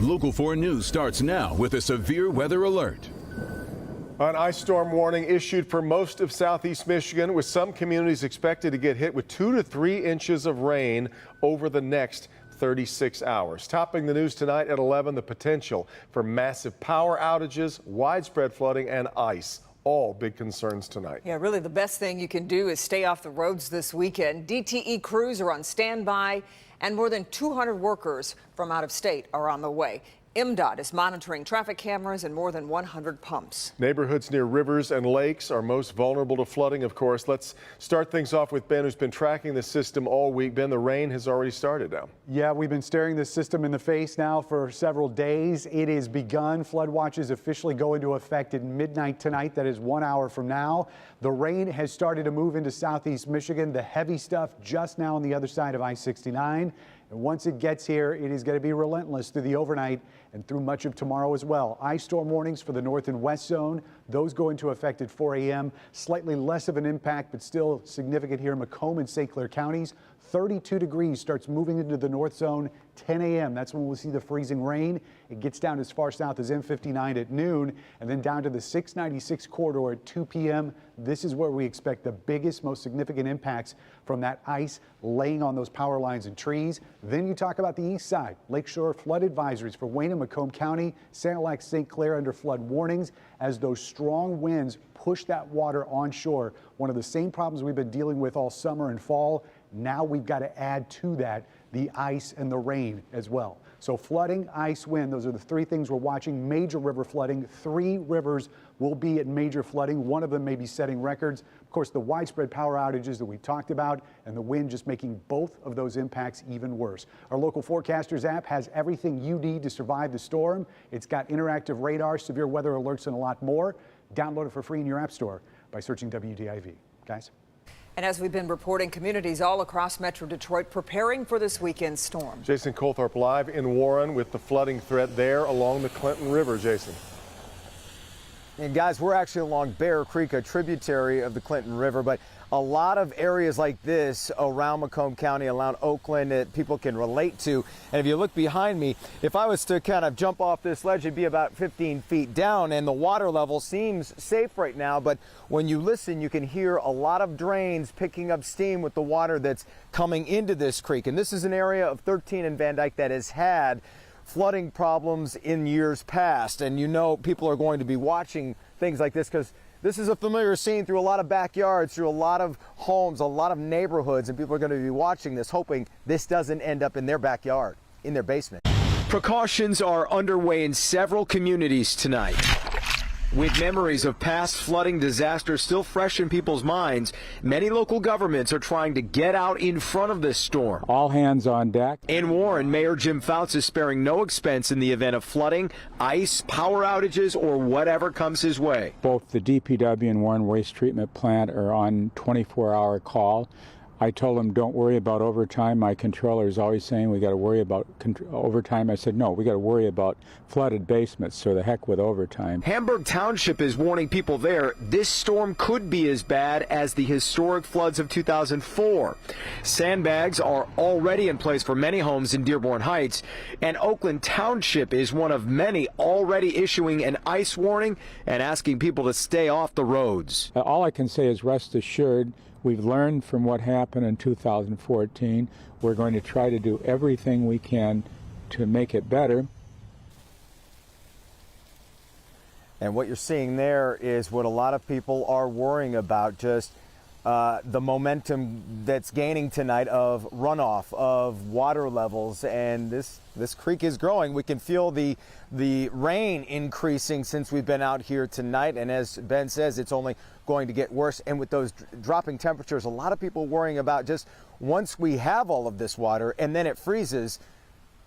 Local 4 News starts now with a severe weather alert. An ice storm warning issued for most of southeast Michigan, with some communities expected to get hit with 2 to 3 inches of rain over the next 36 hours. Topping the news tonight at 11, the potential for massive power outages, widespread flooding, and ice. All big concerns tonight. Yeah, really the best thing you can do is stay off the roads this weekend. DTE crews are on standby, and more than 200 workers from out of state are on the way. MDOT is monitoring traffic cameras and more than 100 pumps. Neighborhoods near rivers and lakes are most vulnerable to flooding, of course. Let's start things off with Ben, who's been tracking the system all week. Ben, the rain has already started now. Yeah, we've been staring this system in the face now for several days. It has begun. Flood watches officially go into effect at midnight tonight. That is 1 hour from now. The rain has started to move into southeast Michigan. The heavy stuff just now on the other side of I-69. And once it gets here, it is going to be relentless through the overnight and through much of tomorrow as well. Ice storm warnings for the north and west zone. Those go into effect at 4 a.m. Slightly less of an impact, but still significant here in Macomb and St. Clair counties. 32 degrees starts moving into the north zone 10 a.m. That's when we'll see the freezing rain. It gets down as far south as M59 at noon, and then down to the 696 corridor at 2 p.m. This is where we expect the biggest, most significant impacts from that ice laying on those power lines and trees. Then you talk about the east side. Lakeshore flood advisories for Wayne and Macomb County, Sanilac, St. Clair under flood warnings as those strong winds push that water onshore. One of the same problems we've been dealing with all summer and fall. Now we've got to add to that the ice and the rain as well. So flooding, ice, wind, those are the three things we're watching. Major river flooding. 3 rivers will be at major flooding. One of them may be setting records. Of course, the widespread power outages that we talked about and the wind just making both of those impacts even worse. Our local forecasters app has everything you need to survive the storm. It's got interactive radar, severe weather alerts, and a lot more. Download it for free in your app store by searching WDIV. Guys? And as we've been reporting, communities all across Metro Detroit preparing for this weekend's storm. Jason Colthorpe live in Warren with the flooding threat there along the Clinton River. Jason. And guys, we're actually along Bear Creek, a tributary of the Clinton River, but a lot of areas like this around Macomb County, around Oakland, that people can relate to. And if you look behind me, if I was to kind of jump off this ledge, it'd be about 15 feet down, and the water level seems safe right now. But when you listen, you can hear a lot of drains picking up steam with the water that's coming into this creek. And this is an area of 13 and Van Dyke that has had flooding problems in years past. And you know people are going to be watching things like this because this is a familiar scene through a lot of backyards, through a lot of homes, a lot of neighborhoods, and people are going to be watching this, hoping this doesn't end up in their backyard, in their basement. Precautions are underway in several communities tonight. With memories of past flooding disasters still fresh in people's minds, many local governments are trying to get out in front of this storm. All hands on deck. In Warren, Mayor Jim Fouts is sparing no expense in the event of flooding, ice, power outages, or whatever comes his way. Both the DPW and Warren Waste Treatment Plant are on 24-hour call. I told them, don't worry about overtime. My controller is always saying we got to worry about overtime. I said, no, we got to worry about flooded basements, so the heck with overtime. Hamburg Township is warning people there this storm could be as bad as the historic floods of 2004. Sandbags are already in place for many homes in Dearborn Heights, and Oakland Township is one of many already issuing an ice warning and asking people to stay off the roads. All I can say is rest assured, we've learned from what happened in 2014. We're going to try to do everything we can to make it better. And what you're seeing there is what a lot of people are worrying about, just the momentum that's gaining tonight of runoff, of water levels, and this creek is growing. We can feel the rain increasing since we've been out here tonight, and as Ben says, it's only going to get worse. And with those dropping temperatures, a lot of people worrying about just once we have all of this water and then it freezes,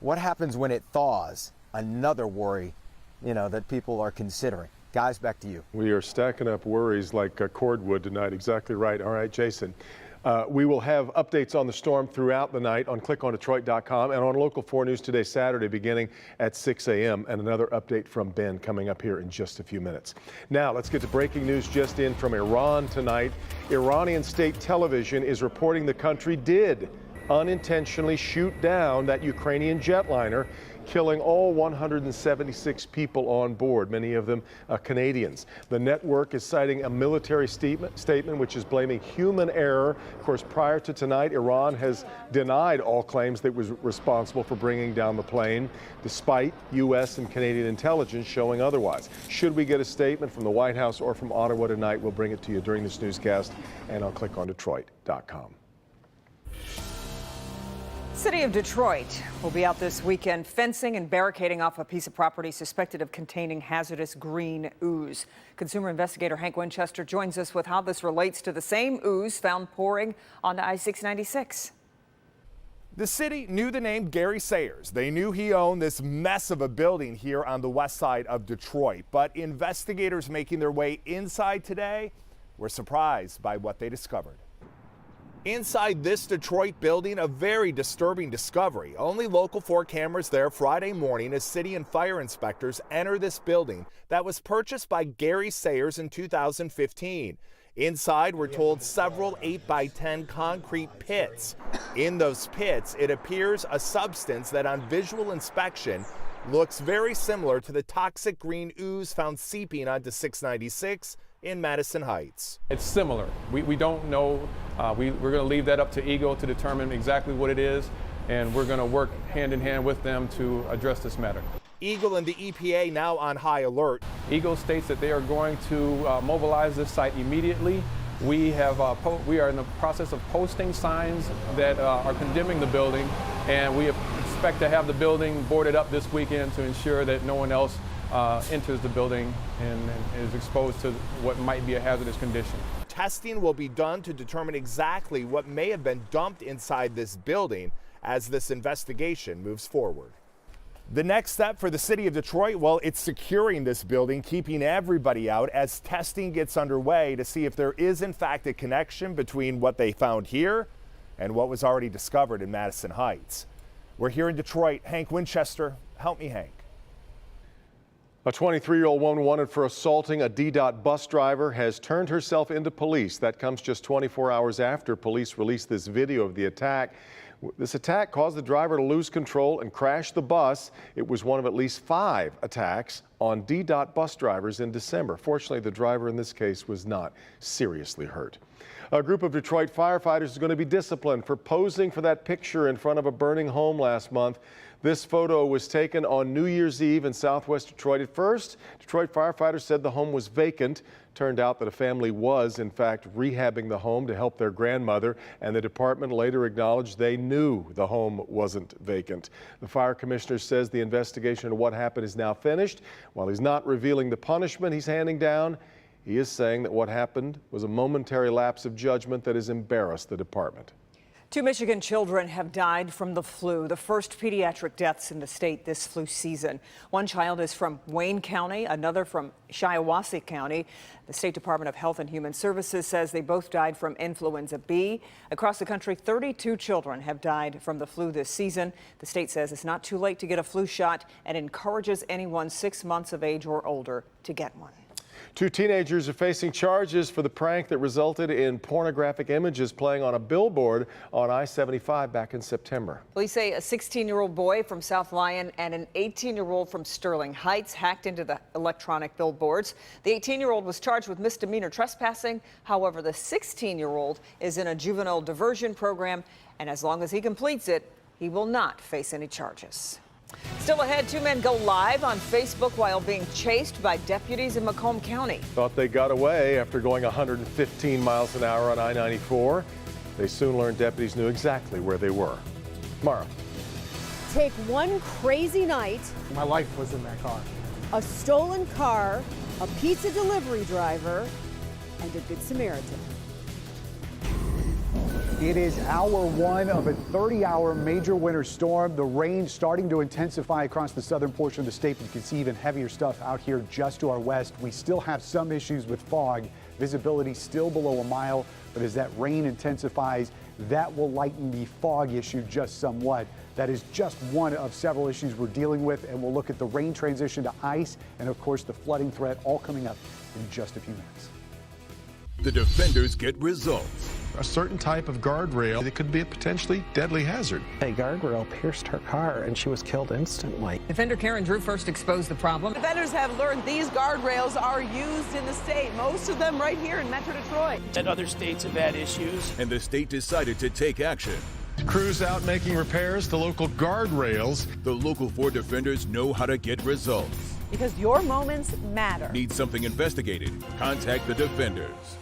what happens when it thaws? Another worry, that people are considering. Guys, back to you. We are stacking up worries like cordwood tonight. Exactly right. All right, Jason. We will have updates on the storm throughout the night on clickondetroit.com and on Local 4 News today, Saturday, beginning at 6 a.m. And another update from Ben coming up here in just a few minutes. Now, let's get to breaking news just in from Iran tonight. Iranian state television is reporting the country did unintentionally shoot down that Ukrainian jetliner killing all 176 people on board, many of them Canadians. The network is citing a military statement which is blaming human error. Of course, prior to tonight, Iran has denied all claims that it was responsible for bringing down the plane, despite U.S. and Canadian intelligence showing otherwise. Should we get a statement from the White House or from Ottawa tonight, we'll bring it to you during this newscast and on clickondetroit.com. City of Detroit will be out this weekend fencing and barricading off a piece of property suspected of containing hazardous green ooze. Consumer investigator Hank Winchester joins us with how this relates to the same ooze found pouring onto I-696. The city knew the name Gary Sayers. They knew he owned this mess of a building here on the west side of Detroit. But investigators making their way inside today were surprised by what they discovered. Inside this Detroit building, a very disturbing discovery. Only Local 4 cameras there Friday morning as city and fire inspectors enter this building that was purchased by Gary Sayers in 2015. Inside, we're told several 8x10 concrete pits. In those pits, it appears a substance that on visual inspection looks very similar to the toxic green ooze found seeping onto 696 in Madison Heights. It's similar. We don't know. We're going to leave that up to Eagle to determine exactly what it is, and we're going to work hand in hand with them to address this matter. Eagle and the EPA now on high alert. Eagle states that they are going to mobilize this site immediately. We are in the process of posting signs that are condemning the building, and we expect to have the building boarded up this weekend to ensure that no one else enters the building and is exposed to what might be a hazardous condition. Testing will be done to determine exactly what may have been dumped inside this building as this investigation moves forward. The next step for the city of Detroit, well, it's securing this building, keeping everybody out as testing gets underway to see if there is in fact a connection between what they found here and what was already discovered in Madison Heights. We're here in Detroit. Hank Winchester, help me, Hank. A 23-year-old woman wanted for assaulting a DDOT bus driver has turned herself into police. That comes just 24 hours after police released this video of the attack. This attack caused the driver to lose control and crash the bus. It was one of at least 5 attacks on DDOT bus drivers in December. Fortunately, the driver in this case was not seriously hurt. A group of Detroit firefighters is going to be disciplined for posing for that picture in front of a burning home last month. This photo was taken on New Year's Eve in southwest Detroit. At first, Detroit firefighters said the home was vacant. Turned out that a family was, in fact, rehabbing the home to help their grandmother, and the department later acknowledged they knew the home wasn't vacant. The fire commissioner says the investigation into what happened is now finished. While he's not revealing the punishment he's handing down, he is saying that what happened was a momentary lapse of judgment that has embarrassed the department. 2 Michigan children have died from the flu, the first pediatric deaths in the state this flu season. One child is from Wayne County, another from Shiawassee County. The State Department of Health and Human Services says they both died from influenza B. Across the country, 32 children have died from the flu this season. The state says it's not too late to get a flu shot and encourages anyone 6 months of age or older to get one. 2 teenagers are facing charges for the prank that resulted in pornographic images playing on a billboard on I-75 back in September. Police say a 16-year-old boy from South Lyon and an 18-year-old from Sterling Heights hacked into the electronic billboards. The 18-year-old was charged with misdemeanor trespassing. However, the 16-year-old is in a juvenile diversion program, and as long as he completes it, he will not face any charges. Still ahead, 2 men go live on Facebook while being chased by deputies in Macomb County. Thought they got away after going 115 miles an hour on I-94. They soon learned deputies knew exactly where they were. Mara. Take one crazy night. My life was in that car. A stolen car, a pizza delivery driver, and a Good Samaritan. It is hour 1 of a 30-hour major winter storm. The rain starting to intensify across the southern portion of the state. You can see even heavier stuff out here just to our west. We still have some issues with fog. Visibility still below a mile, but as that rain intensifies, that will lighten the fog issue just somewhat. That is just one of several issues we're dealing with, and we'll look at the rain transition to ice and, of course, the flooding threat all coming up in just a few minutes. The defenders get results. a certain type of guardrail that could be a potentially deadly hazard. A guardrail pierced her car and she was killed instantly. Defender Karen Drew first exposed the problem. Defenders have learned these guardrails are used in the state, most of them right here in Metro Detroit. And other states have had issues. And the state decided to take action. Crews out making repairs to local guardrails. The Local 4 defenders know how to get results. Because your moments matter. Need something investigated? Contact the defenders.